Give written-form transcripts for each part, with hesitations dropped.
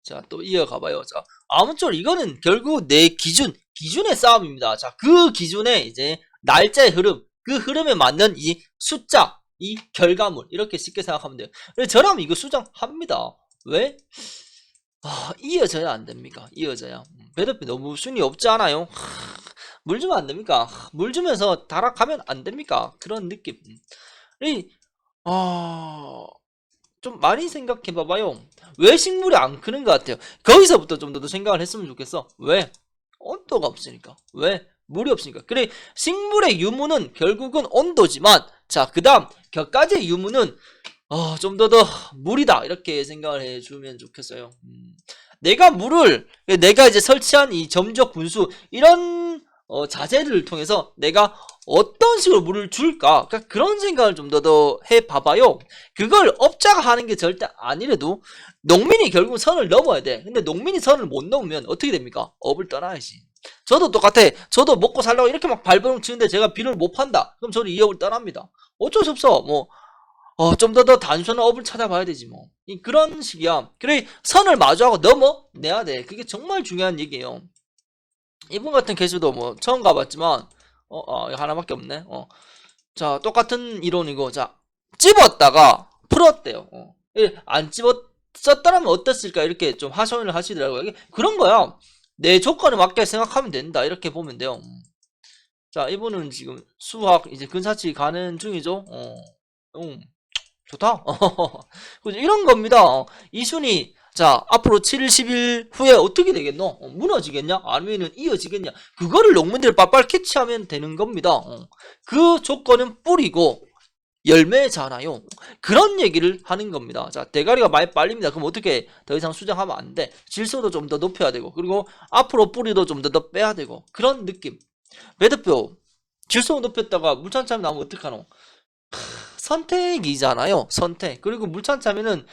자, 또 이어가봐요. 자, 아무쪼록 이거는 결국 내 기준의 싸움입니다. 자, 그 기준의 이제 날짜의 흐름, 그 흐름에 맞는 이 숫자, 이 결과물, 이렇게 쉽게 생각하면 돼요. 그래서 저라면 이거 수정합니다. 왜? 이어져야 안 됩니까? 이어져야. 배드피 너무 순위 없지 않아요? 물 주면 안 됩니까? 물 주면서 달아가면 안 됩니까? 그런 느낌. 좀 많이 생각해 봐봐요. 왜 식물이 안 크는 것 같아요? 거기서부터 좀 더 생각을 했으면 좋겠어. 왜? 온도가 없으니까. 왜? 물이 없으니까. 그래, 식물의 유무는 결국은 온도지만, 자, 그 다음, 격가지의 유무는, 좀 더 물이다. 이렇게 생각을 해주면 좋겠어요. 내가 이제 설치한 이 점적 분수, 이런, 자재를 통해서 내가 어떤 식으로 물을 줄까? 그러니까 그런 생각을 좀 더 해봐봐요. 그걸 업자가 하는 게 절대 아니래도 농민이 결국 선을 넘어야 돼. 근데 농민이 선을 못 넘으면 어떻게 됩니까? 업을 떠나야지. 저도 똑같아. 저도 먹고 살려고 이렇게 막 발버둥 치는데 제가 비료를 못 판다. 그럼 저는 이 업을 떠납니다. 어쩔 수 없어. 좀 더 단순한 업을 찾아봐야 되지 뭐. 그런 식이야. 그래, 선을 마주하고 넘어내야 돼. 그게 정말 중요한 얘기예요. 이분 같은 케이스도 뭐 처음 가봤지만 하나밖에 없네. 자, 똑같은 이론이고, 자, 찝었다가 풀었대요. 안 찝었었다면 어땠을까? 이렇게 좀 하소연을 하시더라고요. 이게 그런 거야. 내 조건에 맞게 생각하면 된다. 이렇게 보면 돼요. 자, 이분은 지금 수학 이제 근사치 가는 중이죠. 좋다. 이런 겁니다. 이순이, 자, 앞으로 7일, 10일 후에 어떻게 되겠노? 무너지겠냐? 아니면 이어지겠냐? 그거를 농민들 빨빨 캐치하면 되는 겁니다. 그 조건은 뿌리고 열매잖아요. 그런 얘기를 하는 겁니다. 자, 대가리가 많이 빨립니다. 그럼 어떻게 더 이상 수정하면 안 돼? 질소도 좀 더 높여야 되고, 그리고 앞으로 뿌리도 좀 더 빼야 되고, 그런 느낌. 매듭표, 질소 높였다가 물찬참이 나오면 어떡하노? 선택이잖아요. 선택. 그리고 물찬참에는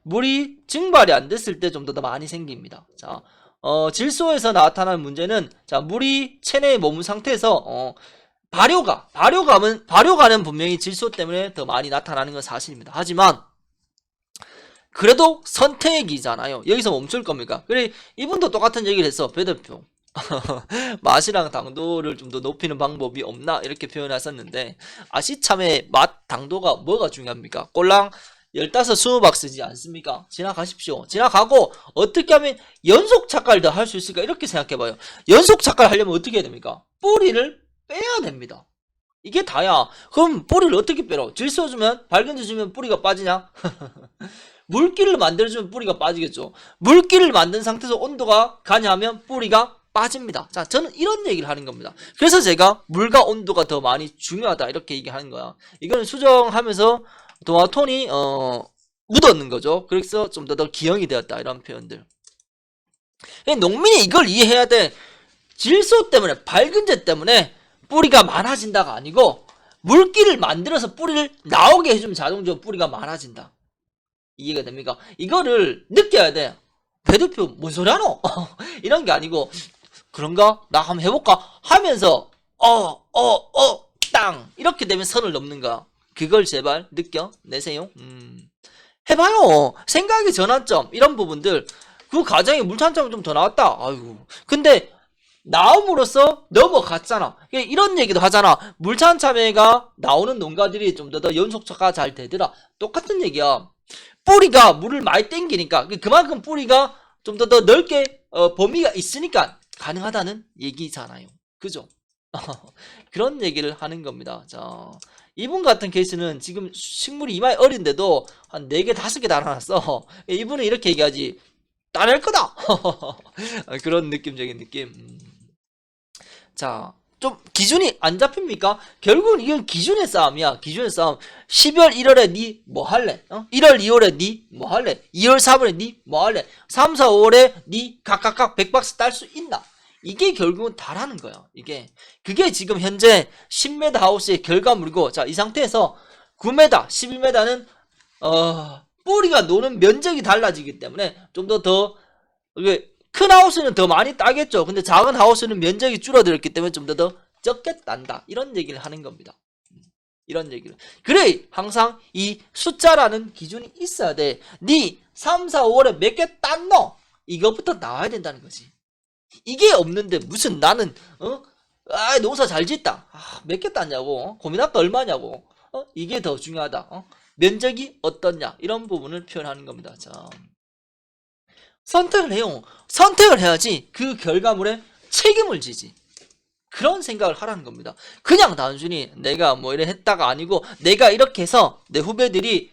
물이 증발이 안 됐을 때 좀 더 많이 생깁니다. 자, 질소에서 나타나는 문제는, 자, 물이 체내에 머문 상태에서, 발효가는 분명히 질소 때문에 더 많이 나타나는 건 사실입니다. 하지만, 그래도 선택이잖아요. 여기서 멈출 겁니까? 그래, 이분도 똑같은 얘기를 했어. 배대표. 맛이랑 당도를 좀 더 높이는 방법이 없나? 이렇게 표현하셨는데, 시참의 맛, 당도가 뭐가 중요합니까? 꼴랑 15, 20박 쓰지 않습니까? 지나가십시오. 지나가고 어떻게 하면 연속 착과를 더 할 수 있을까? 이렇게 생각해봐요. 연속 착과를 하려면 어떻게 해야 됩니까? 뿌리를 빼야 됩니다. 이게 다야. 그럼 뿌리를 어떻게 빼러? 질소 주면, 밝은지 주면 뿌리가 빠지냐? 물기를 만들어주면 뿌리가 빠지겠죠. 물기를 만든 상태에서 온도가 가냐하면 뿌리가 빠집니다. 자, 저는 이런 얘기를 하는 겁니다. 그래서 제가 물과 온도가 더 많이 중요하다 이렇게 얘기하는 거야. 이거는 수정하면서 도마톤이 묻었는 거죠. 그래서 좀 더 기형이 되었다 이런 표현들. 농민이 이걸 이해해야 돼. 질소 때문에, 밝은제 때문에 뿌리가 많아진다가 아니고 물기를 만들어서 뿌리를 나오게 해주면 자동적으로 뿌리가 많아진다. 이해가 됩니까? 이거를 느껴야 돼. 배도표 뭔 소리 하노? 이런 게 아니고, 그런가? 나 한번 해볼까? 하면서 땅 이렇게 되면 선을 넘는 거야. 그걸 제발 느껴내세요. 해봐요. 생각의 전환점 이런 부분들, 그 과정에 물찬점이 좀 더 나왔다. 아이고, 근데 나옴으로써 넘어갔잖아. 이런 얘기도 하잖아. 물찬참외가 나오는 농가들이 좀 더 연속차가 잘 되더라. 똑같은 얘기야. 뿌리가 물을 많이 땡기니까, 그만큼 뿌리가 좀 더 넓게 범위가 있으니까 가능하다는 얘기잖아요. 그죠? 그런 얘기를 하는 겁니다. 자, 이분 같은 케이스는 지금 식물이 이마에 어린데도 한 4개, 5개 달아놨어. 이분은 이렇게 얘기하지. 따낼 거다! 그런 느낌적인 느낌. 자, 좀 기준이 안 잡힙니까? 결국은 이건 기준의 싸움이야. 기준의 싸움. 12월 1월에 니 뭐 할래? 1월 2월에 니 뭐 할래? 2월 4월에 니 뭐 할래? 3, 4, 5월에 니 각각 100박스 딸 수 있나? 이게 결국은 다라는 거야. 그게 지금 현재 10m 하우스의 결과물이고, 자, 이 상태에서 9m, 11m는 뿌리가 노는 면적이 달라지기 때문에 좀 더 큰 하우스는 더 많이 따겠죠. 근데 작은 하우스는 면적이 줄어들었기 때문에 좀 더 적게 딴다. 이런 얘기를 하는 겁니다. 이런 얘기를. 그래, 항상 이 숫자라는 기준이 있어야 돼. 니 3, 4, 5월에 몇 개 땄노? 이거부터 나와야 된다는 거지. 이게 없는데 무슨 나는 농사 잘 짓다. 몇 개 땄냐고. 고민할까 얼마냐고. 이게 더 중요하다. 면적이 어떻냐. 이런 부분을 표현하는 겁니다. 자, 선택을 해요. 선택을 해야지 그 결과물에 책임을 지지. 그런 생각을 하라는 겁니다. 그냥 단순히 내가 뭐 이래 했다가 아니고 내가 이렇게 해서 내 후배들이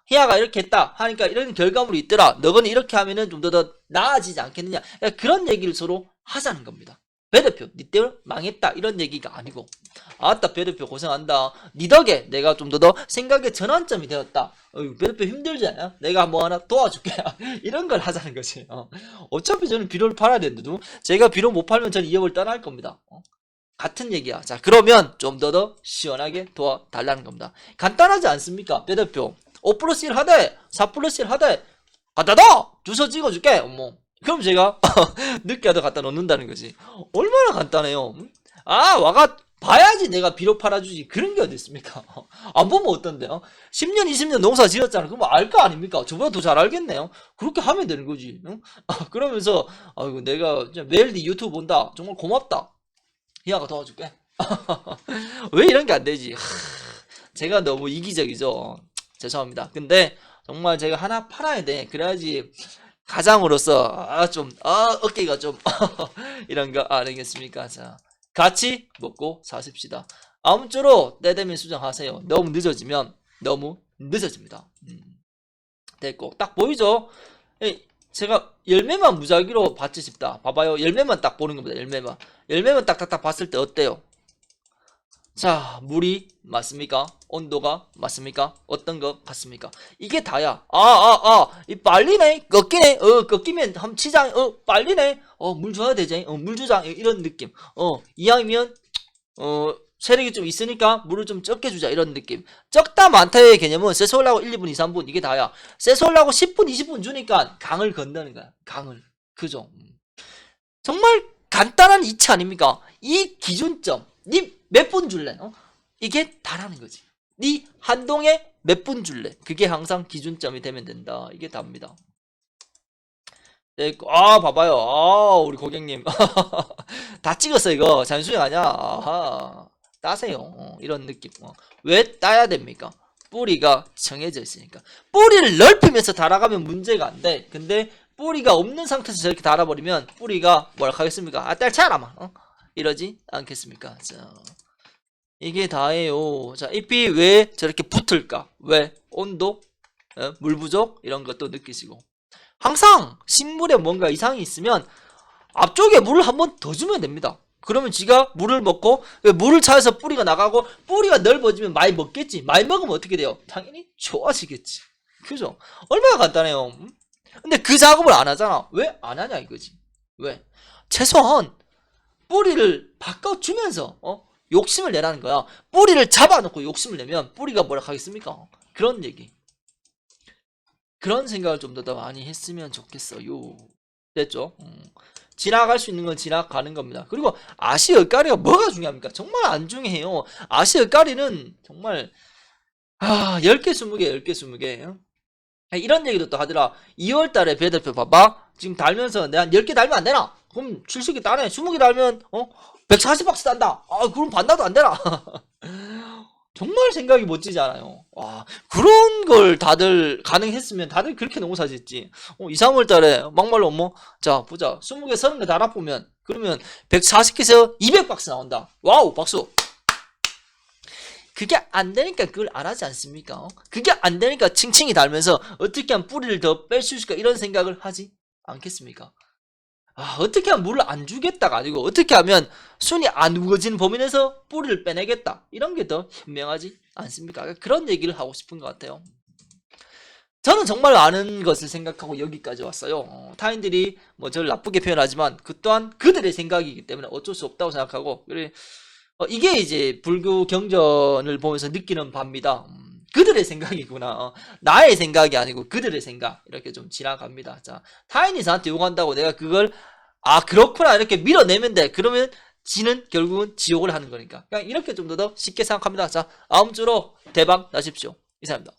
희야가 이렇게 했다 하니까 이런 결과물이 있더라. 너는 이렇게 하면은 좀 더 나아지지 않겠느냐. 그런 얘기를 서로 하자는 겁니다. 배 대표, 니 때문에 망했다 이런 얘기가 아니고, 아따 배 대표 고생한다. 니 덕에 내가 좀 더 생각의 전환점이 되었다. 배 대표 힘들지 않아? 내가 뭐 하나 도와줄게. 이런 걸 하자는 거지. 어차피 저는 비료를 팔아야 되는데도 제가 비료 못 팔면 저는 이 업을 떠날 겁니다. 같은 얘기야. 자, 그러면 좀 더 시원하게 도와달라는 겁니다. 간단하지 않습니까? 배 대표 5 플러스 1 하되 4 플러스 1 하되 갖다 놔! 주소 찍어줄게. 그럼 제가 늦게 하다 갖다 놓는다는 거지. 얼마나 간단해요. 와가 봐야지 내가 비료 팔아주지. 그런 게 어디 있습니까? 안 보면 어떤데요? 10년 20년 농사 지었잖아. 그럼 알 거 아닙니까? 저보다 더 잘 알겠네요. 그렇게 하면 되는 거지. 그러면서 아이고 내가 매일 네 유튜브 본다. 정말 고맙다. 희야가 도와줄게. 왜 이런 게 안 되지? 제가 너무 이기적이죠. 죄송합니다. 근데 정말 제가 하나 팔아야 돼. 그래야지 가장으로서 어깨가 좀 이런 거 아니겠습니까? 자, 같이 먹고 사십시다. 아무쪼록 때 되면 수정하세요. 너무 늦어지면 너무 늦어집니다. 됐고 딱 보이죠? 제가 열매만 무작위로 받지 싶다. 봐봐요. 열매만 딱 보는 겁니다. 열매만 딱딱딱 봤을 때 어때요? 자, 물이 맞습니까? 온도가 맞습니까? 어떤 것 같습니까? 이게 다야. 이 빨리네. 꺾이네. 꺾이면 함 치장. 빨리네. 물 줘야 되지. 물 주자. 이런 느낌. 이왕이면 세력이 좀 있으니까 물을 좀 적게 주자. 이런 느낌. 적다 많다의 개념은 세수 올라고 1, 2분, 2, 3분 이게 다야. 세수 올라고 10분, 20분 주니까 강을 건너는 거야. 강을. 그죠? 정말 간단한 이치 아닙니까? 이 기준점. 니 몇 분 줄래? 이게 다라는 거지. 니 한동에 몇 분 줄래? 그게 항상 기준점이 되면 된다. 이게 답니다. 네, 봐봐요. 우리 고객님. 다 찍었어, 이거. 잔수령 아니야. 따세요. 이런 느낌. 왜 따야 됩니까? 뿌리가 정해져 있으니까. 뿌리를 넓히면서 달아가면 문제가 안 돼. 근데 뿌리가 없는 상태에서 저렇게 달아버리면 뿌리가 뭐라 하겠습니까? 딸차라마. 이러지 않겠습니까? 자, 이게 다예요. 자, 잎이 왜 저렇게 붙을까? 왜? 온도? 물 부족? 이런 것도 느끼시고. 항상 식물에 뭔가 이상이 있으면 앞쪽에 물을 한 번 더 주면 됩니다. 그러면 지가 물을 먹고 물을 차서 뿌리가 나가고 뿌리가 넓어지면 많이 먹겠지. 많이 먹으면 어떻게 돼요? 당연히 좋아지겠지. 그죠? 얼마나 간단해요. 근데 그 작업을 안 하잖아. 왜 안 하냐 이거지. 왜? 최소한 뿌리를 바꿔주면서 욕심을 내라는 거야. 뿌리를 잡아놓고 욕심을 내면 뿌리가 뭐라 하겠습니까? 그런 얘기. 그런 생각을 좀 더 많이 했으면 좋겠어요. 됐죠? 지나갈 수 있는 건 지나가는 겁니다. 그리고 아시을가리가 뭐가 중요합니까? 정말 안 중요해요. 아시을가리는 정말 10개 20개 10개 20개 이런 얘기도 또 하더라. 2월달에 배 대표 봐봐. 지금 달면서 내가 10개 달면 안 되나? 그럼 70개 따네. 20개 달면 140박스 딴다. 그럼 반나도 안 되나? 정말 생각이 멋지지 않아요? 와, 그런 걸 다들 가능했으면 다들 그렇게 농사 짓지. 2, 3월 달에 막말로 자, 보자. 20개, 30개 달아보면, 그러면 140개에서 200박스 나온다. 와우, 박수. 그게 안 되니까 그걸 안 하지 않습니까? 그게 안 되니까 칭칭이 달면서 어떻게 하면 뿌리를 더 뺄 수 있을까? 이런 생각을 하지 않겠습니까? 어떻게 하면 물을 안 주겠다가 아니고 어떻게 하면 순이 안 우거지는 범위 내에서 뿌리를 빼내겠다. 이런 게 더 현명하지 않습니까? 그런 얘기를 하고 싶은 것 같아요. 저는 정말 많은 것을 생각하고 여기까지 왔어요. 타인들이 저를 나쁘게 표현하지만 그 또한 그들의 생각이기 때문에 어쩔 수 없다고 생각하고, 이게 이제 불교 경전을 보면서 느끼는 바입니다. 그들의 생각이구나. 나의 생각이 아니고 그들의 생각. 이렇게 좀 지나갑니다. 자, 타인이 저한테 욕한다고 내가 그걸 그렇구나 이렇게 밀어내면 돼. 그러면 지는 결국은 지옥을 하는 거니까. 그냥 이렇게 좀 더 쉽게 생각합니다. 자, 아무쪼록 대박 나십시오. 이상입니다.